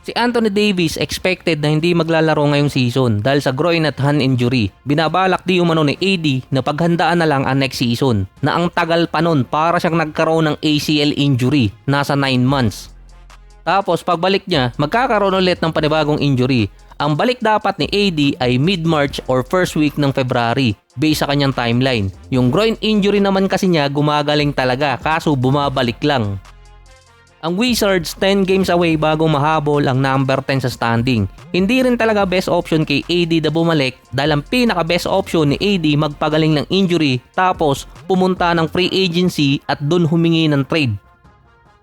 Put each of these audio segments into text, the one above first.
Si Anthony Davis expected na hindi maglalaro ngayong season dahil sa groin at hand injury. Binabalak di umano ni AD na paghandaan na lang ang next season na ang tagal pa nun para siyang nagkaroon ng ACL injury, nasa 9 months. Tapos pagbalik niya, magkakaroon ulit ng panibagong injury. Ang balik dapat ni AD ay mid-March or first week ng February based sa kanyang timeline. Yung groin injury naman kasi niya gumagaling talaga kaso bumabalik lang. Ang Wizards 10 games away bago mahabol ang number 10 sa standing. Hindi rin talaga best option kay AD na bumalik dahil ang pinaka best option ni AD magpagaling ng injury tapos pumunta ng free agency at dun humingi ng trade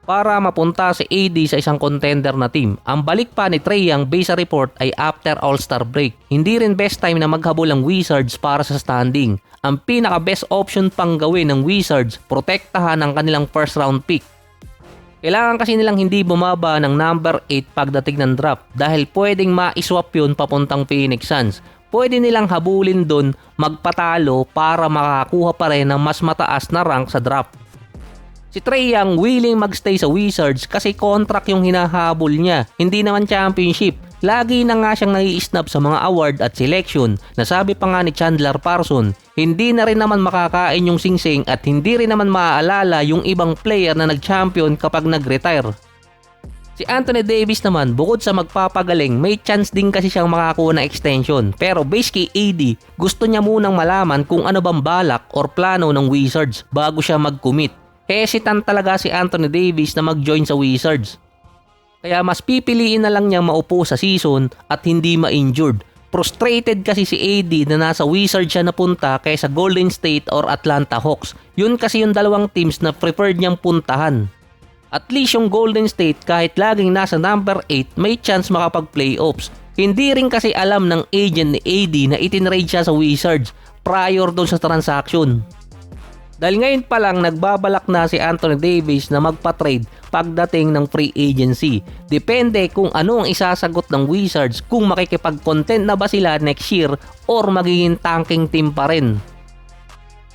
para mapunta si AD sa isang contender na team. Ang balik pa ni Trae Young based sa report ay after All-Star break. Hindi rin best time na maghabol ang Wizards para sa standing. Ang pinaka best option pang gawin ng Wizards, protektahan ang kanilang first round pick. Kailangan kasi nilang hindi bumaba ng number 8 pagdating ng draft dahil pwedeng ma-swap yun papuntang Phoenix Suns. Pwede nilang habulin dun magpatalo para makakuha pa rin ng mas mataas na rank sa draft. Si Trae Young willing magstay sa Wizards kasi contract yung hinahabol niya, hindi naman championship. Lagi na nga siyang nai-snub sa mga award at selection. Nasabi pa nga ni Chandler Parsons, hindi na rin naman makakain yung singsing at hindi rin naman maaalala yung ibang player na nag-champion kapag nag-retire. Si Anthony Davis naman, bukod sa magpapagaling, may chance din kasi siyang makakuha ng extension. Pero base kay AD, gusto niya munang malaman kung ano bang balak or plano ng Wizards bago siya mag-commit. Hesitant talaga si Anthony Davis na mag-join sa Wizards. Kaya mas pipiliin na lang niyang maupo sa season at hindi ma-injured. Frustrated kasi si AD na nasa Wizards siya napunta kaysa Golden State or Atlanta Hawks. Yun kasi yung dalawang teams na preferred niyang puntahan. At least yung Golden State kahit laging nasa number 8 may chance makapag-playoffs. Hindi rin kasi alam ng agent ni AD na itinrade siya sa Wizards prior doon sa transaction. Dahil ngayon pa lang nagbabalak na si Anthony Davis na magpa-trade pagdating ng free agency. Depende kung ano ang isasagot ng Wizards kung makikipag-content na ba sila next year or magiging tanking team pa rin.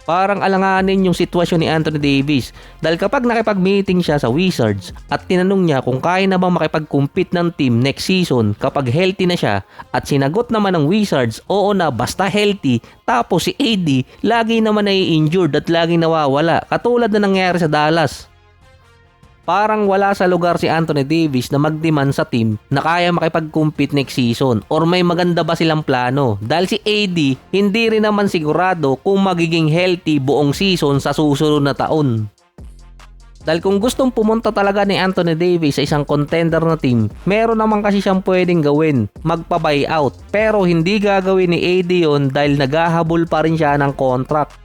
Parang alanganin yung sitwasyon ni Anthony Davis dahil kapag nakipag-meeting siya sa Wizards at tinanong niya kung kaya na bang makipag-compete ng team next season kapag healthy na siya at sinagot naman ng Wizards oo na basta healthy, tapos si AD lagi naman nai-injured at laging nawawala katulad na nangyari sa Dallas. Parang wala sa lugar si Anthony Davis na mag-demand sa team na kaya makipag-compete next season or may maganda ba silang plano dahil si AD hindi rin naman sigurado kung magiging healthy buong season sa susunod na taon. Dahil kung gustong pumunta talaga ni Anthony Davis sa isang contender na team, meron naman kasi siyang pwedeng gawin, magpa-buyout. Pero hindi gagawin ni AD yun dahil naghahabol pa rin siya ng contract.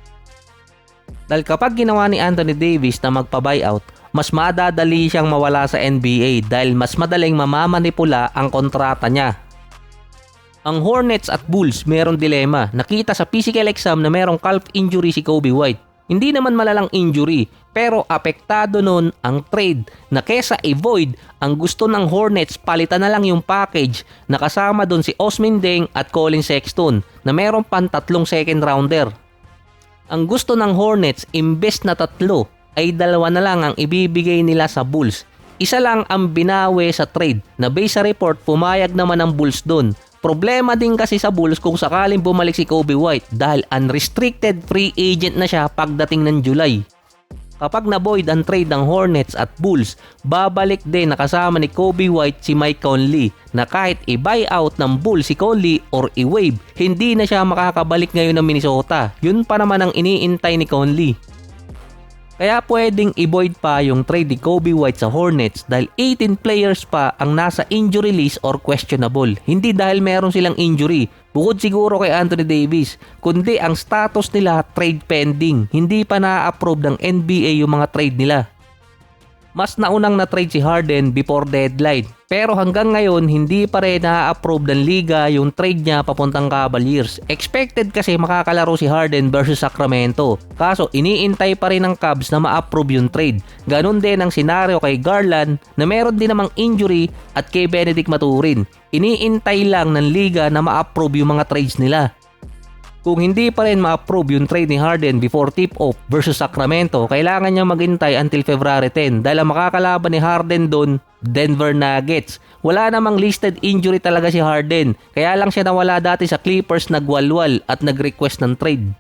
Dahil kapag ginawa ni Anthony Davis na magpa-buyout, mas madadali siyang mawala sa NBA dahil mas madaling mamamanipula ang kontrata niya. Ang Hornets at Bulls meron dilema. Nakita sa physical exam na merong calf injury si Coby White. Hindi naman malalang injury pero apektado nun ang trade na kesa i-void, ang gusto ng Hornets palitan na lang yung package na kasama dun si Ousmane Dieng at Collin Sexton na meron pang 3 second rounder. Ang gusto ng Hornets imbes na 3 ay 2 na lang ang ibibigay nila sa Bulls. Isa lang ang binawi sa trade na base sa report pumayag naman ang Bulls doon. Problema din kasi sa Bulls kung sakaling bumalik si Coby White dahil unrestricted free agent na siya pagdating ng July. Kapag na-void ang trade ng Hornets at Bulls, babalik din nakasama ni Coby White si Mike Conley na kahit i-buyout ng Bulls si Conley or i-waive, hindi na siya makakabalik ngayon ng Minnesota. Yun pa naman ang iniintay ni Conley. Kaya pwedeng i-void pa yung trade ni Coby White sa Hornets dahil 18 players pa ang nasa injury list or questionable. Hindi dahil meron silang injury, bukod siguro kay Anthony Davis, kundi ang status nila trade pending. Hindi pa na-approve ng NBA yung mga trade nila. Mas naunang na-trade si Harden before deadline. Pero hanggang ngayon, hindi pa rin na-approve ng liga yung trade niya papuntang Cavaliers. Expected kasi makakalaro si Harden versus Sacramento. Kaso iniintay pa rin ng Cavs na ma-approve yung trade. Ganon din ang senaryo kay Garland na meron din namang injury at kay Benedict Mathurin. Iniintay lang ng liga na ma-approve yung mga trades nila. Kung hindi pa rin ma-approve yung trade ni Harden before tip-off versus Sacramento, kailangan niya maghintay until February 10 dahil ang makakalaban ni Harden doon, Denver Nuggets. Wala namang listed injury talaga si Harden, kaya lang siya nawala dati sa Clippers, nagwalwal at nag-request ng trade.